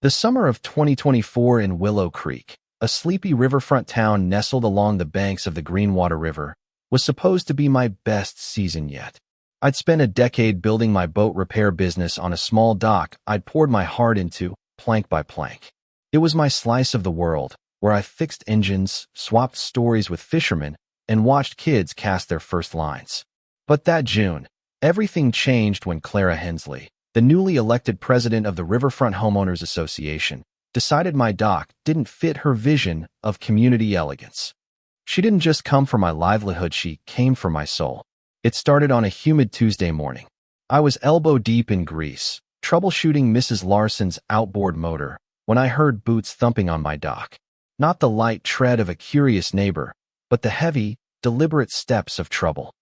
The summer of 2024 in Willow Creek, a sleepy riverfront town nestled along the banks of the Greenwater River, was supposed to be my best season yet. I'd spent a decade building my boat repair business on a small dock I'd poured my heart into, plank by plank. It was my slice of the world, where I fixed engines, swapped stories with fishermen, and watched kids cast their first lines. But that June, everything changed when Clara Hensley, the newly elected president of the Riverfront Homeowners Association, decided my dock didn't fit her vision of community elegance. She didn't just come for my livelihood, she came for my soul. It started on a humid Tuesday morning. I was elbow-deep in grease, troubleshooting Mrs. Larson's outboard motor, when I heard boots thumping on my dock. Not the light tread of a curious neighbor, but the heavy, deliberate steps of trouble.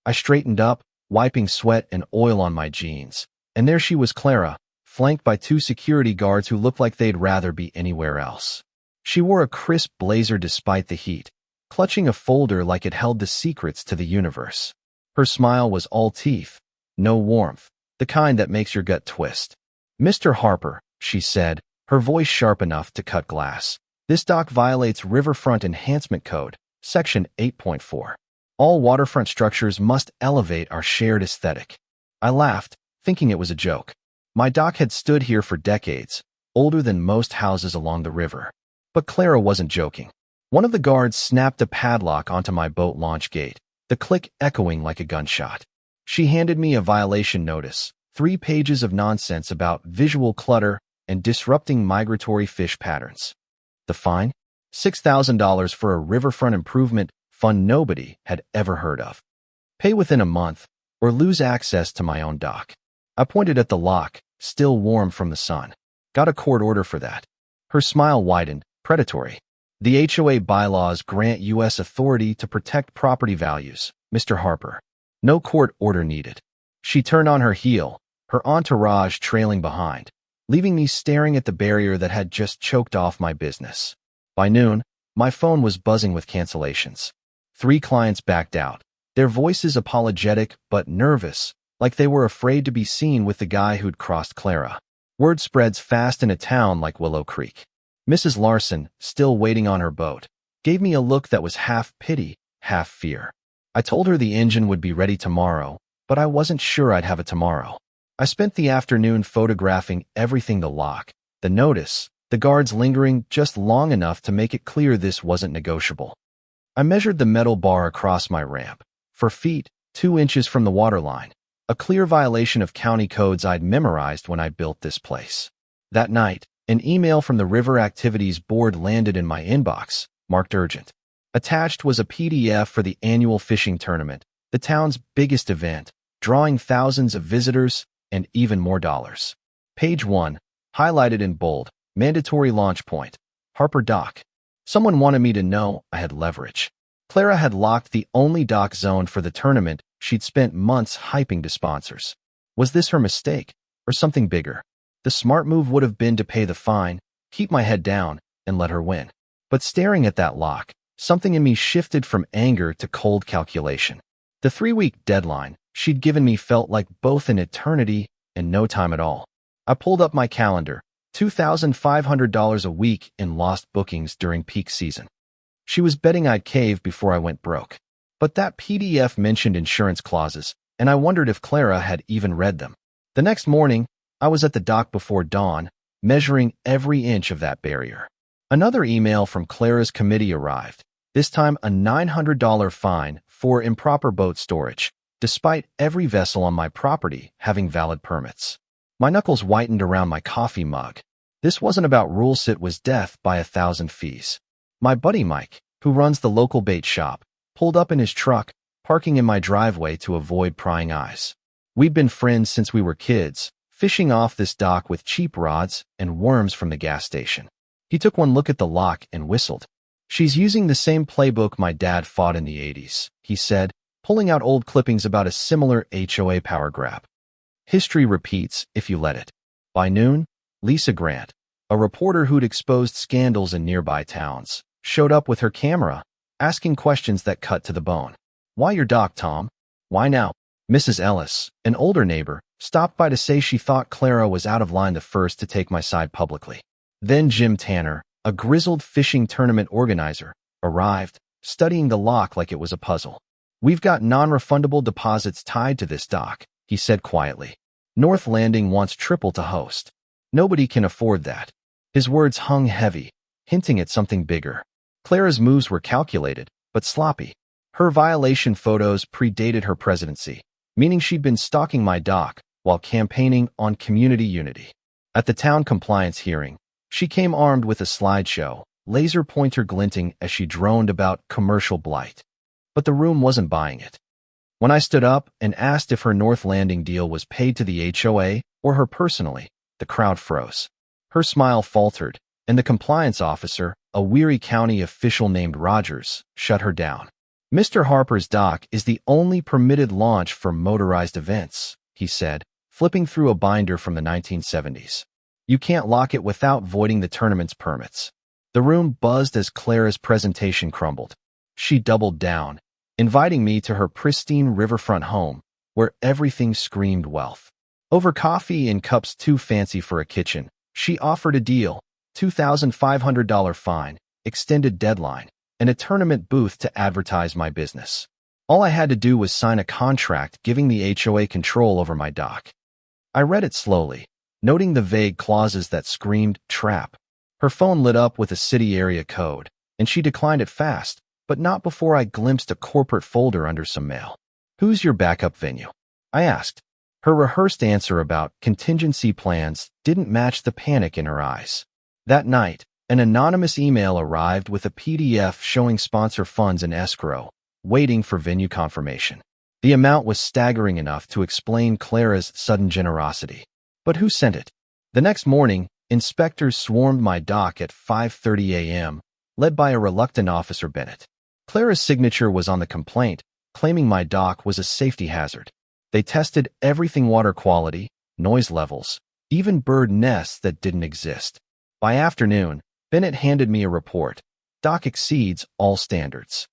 I straightened up, wiping sweat and oil on my jeans. And there she was, Clara, flanked by two security guards who looked like they'd rather be anywhere else. She wore a crisp blazer despite the heat, clutching a folder like it held the secrets to the universe. Her smile was all teeth, no warmth, the kind that makes your gut twist. "Mr. Harper," she said, her voice sharp enough to cut glass. "This dock violates Riverfront Enhancement Code, Section 8.4. All waterfront structures must elevate our shared aesthetic." I laughed, thinking it was a joke. My dock had stood here for decades, older than most houses along the river. But Clara wasn't joking. One of the guards snapped a padlock onto my boat launch gate, the click echoing like a gunshot. She handed me a violation notice, 3 pages of nonsense about visual clutter and disrupting migratory fish patterns. The fine? $6,000 for a riverfront improvement fund nobody had ever heard of. Pay within a month, or lose access to my own dock. I pointed at the lock, still warm from the sun. "Got a court order for that." Her smile widened, predatory. "The HOA bylaws grant U.S. authority to protect property values, Mr. Harper. No court order needed." She turned on her heel, her entourage trailing behind, leaving me staring at the barrier that had just choked off my business. By noon, my phone was buzzing with cancellations. 3 clients backed out, their voices apologetic but nervous, like they were afraid to be seen with the guy who'd crossed Clara. Word spreads fast in a town like Willow Creek. Mrs. Larson, still waiting on her boat, gave me a look that was half pity, half fear. I told her the engine would be ready tomorrow, but I wasn't sure I'd have a tomorrow. I spent the afternoon photographing everything: the lock, the notice, the guards lingering just long enough to make it clear this wasn't negotiable. I measured the metal bar across my ramp, 4 feet, 2 inches from the waterline. A clear violation of county codes I'd memorized when I built this place. That night, an email from the River Activities Board landed in my inbox, marked urgent. Attached was a PDF for the annual fishing tournament, the town's biggest event, drawing thousands of visitors and even more dollars. Page 1, highlighted in bold, mandatory launch point, Harper Dock. Someone wanted me to know I had leverage. Clara had locked the only dock zone for the tournament she'd spent months hyping to sponsors. Was this her mistake, or something bigger? The smart move would have been to pay the fine, keep my head down, and let her win. But staring at that lock, something in me shifted from anger to cold calculation. The 3-week deadline she'd given me felt like both an eternity and no time at all. I pulled up my calendar, $2,500 a week in lost bookings during peak season. She was betting I'd cave before I went broke. But that PDF mentioned insurance clauses, and I wondered if Clara had even read them. The next morning, I was at the dock before dawn, measuring every inch of that barrier. Another email from Clara's committee arrived, this time a $900 fine for improper boat storage, despite every vessel on my property having valid permits. My knuckles whitened around my coffee mug. This wasn't about rules, it was death by 1,000 fees. My buddy Mike, who runs the local bait shop, pulled up in his truck, parking in my driveway to avoid prying eyes. We'd been friends since we were kids, fishing off this dock with cheap rods and worms from the gas station. He took one look at the lock and whistled. "She's using the same playbook my dad fought in the 80s, he said, pulling out old clippings about a similar HOA power grab. History repeats if you let it. By noon, Lisa Grant, a reporter who'd exposed scandals in nearby towns, showed up with her camera, asking questions that cut to the bone. "Why your dock, Tom? Why now?" Mrs. Ellis, an older neighbor, stopped by to say she thought Clara was out of line the first to take my side publicly. Then Jim Tanner, a grizzled fishing tournament organizer, arrived, studying the lock like it was a puzzle. "We've got non-refundable deposits tied to this dock," he said quietly. "North Landing wants triple to host. Nobody can afford that." His words hung heavy, hinting at something bigger. Clara's moves were calculated, but sloppy. Her violation photos predated her presidency, meaning she'd been stalking my dock while campaigning on community unity. At the town compliance hearing, she came armed with a slideshow, laser pointer glinting as she droned about commercial blight. But the room wasn't buying it. When I stood up and asked if her North Landing deal was paid to the HOA or her personally, the crowd froze. Her smile faltered, and the compliance officer, a weary county official named Rogers, shut her down. "Mr. Harper's dock is the only permitted launch for motorized events," he said, flipping through a binder from the 1970s. "You can't lock it without voiding the tournament's permits." The room buzzed as Clara's presentation crumbled. She doubled down, inviting me to her pristine riverfront home, where everything screamed wealth. Over coffee in cups too fancy for a kitchen, she offered a deal: $2,500 fine, extended deadline, and a tournament booth to advertise my business. All I had to do was sign a contract giving the HOA control over my dock. I read it slowly, noting the vague clauses that screamed trap. Her phone lit up with a city area code, and she declined it fast, but not before I glimpsed a corporate folder under some mail. "Who's your backup venue?" I asked. Her rehearsed answer about contingency plans didn't match the panic in her eyes. That night, an anonymous email arrived with a PDF showing sponsor funds in escrow, waiting for venue confirmation. The amount was staggering enough to explain Clara's sudden generosity. But who sent it? The next morning, inspectors swarmed my dock at 5:30 a.m., led by a reluctant Officer Bennett. Clara's signature was on the complaint, claiming my dock was a safety hazard. They tested everything: water quality, noise levels, even bird nests that didn't exist. By afternoon, Bennett handed me a report. "Dock exceeds all standards.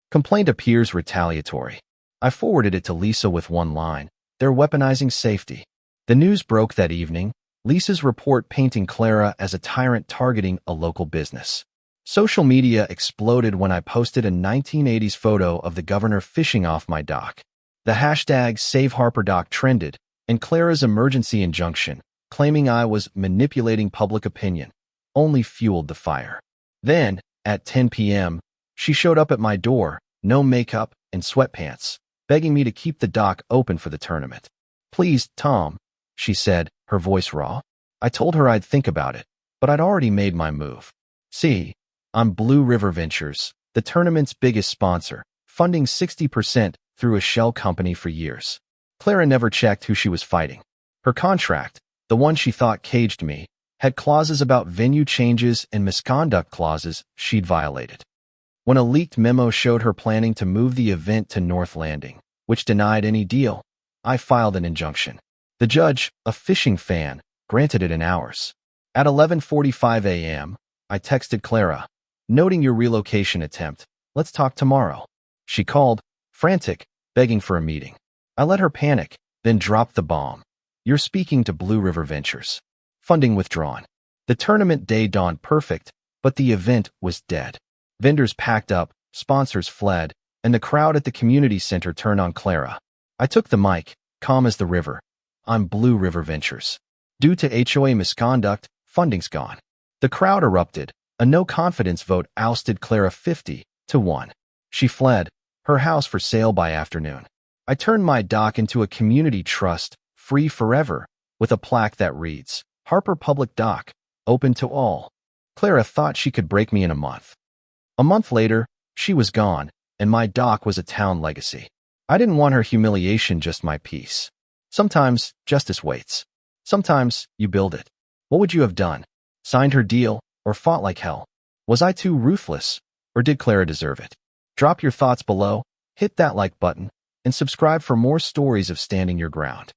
Complaint appears retaliatory." I forwarded it to Lisa with one line: "They're weaponizing safety." The news broke that evening, Lisa's report painting Clara as a tyrant targeting a local business. Social media exploded when I posted a 1980s photo of the governor fishing off my dock. The hashtag #SaveHarperDock trended, and Clara's emergency injunction, claiming I was manipulating public opinion, only fueled the fire. Then, at 10 p.m., she showed up at my door, no makeup and sweatpants, begging me to keep the dock open for the tournament. "Please, Tom," she said, her voice raw. I told her I'd think about it, but I'd already made my move. "See, I'm Blue River Ventures, the tournament's biggest sponsor, funding 60% through a shell company for years." Clara never checked who she was fighting. Her contract, the one she thought caged me, had clauses about venue changes and misconduct clauses she'd violated. When a leaked memo showed her planning to move the event to North Landing, which denied any deal, I filed an injunction. The judge, a fishing fan, granted it in hours. At 11:45 a.m., I texted Clara, "Noting your relocation attempt, let's talk tomorrow." She called, frantic, begging for a meeting. I let her panic, then dropped the bomb. "You're speaking to Blue River Ventures. Funding withdrawn." The tournament day dawned perfect, but the event was dead. Vendors packed up, sponsors fled, and the crowd at the community center turned on Clara. I took the mic, calm as the river. "I'm Blue River Ventures. Due to HOA misconduct, funding's gone." The crowd erupted. A no-confidence vote ousted Clara 50-1. She fled, her house for sale by afternoon. I turned my dock into a community trust, free forever, with a plaque that reads, "Harper Public Dock, open to all." Clara thought she could break me in a month. A month later, she was gone, and my dock was a town legacy. I didn't want her humiliation, just my peace. Sometimes justice waits. Sometimes you build it. What would you have done? Signed her deal, or fought like hell? Was I too ruthless, or did Clara deserve it? Drop your thoughts below, hit that like button, and subscribe for more stories of standing your ground.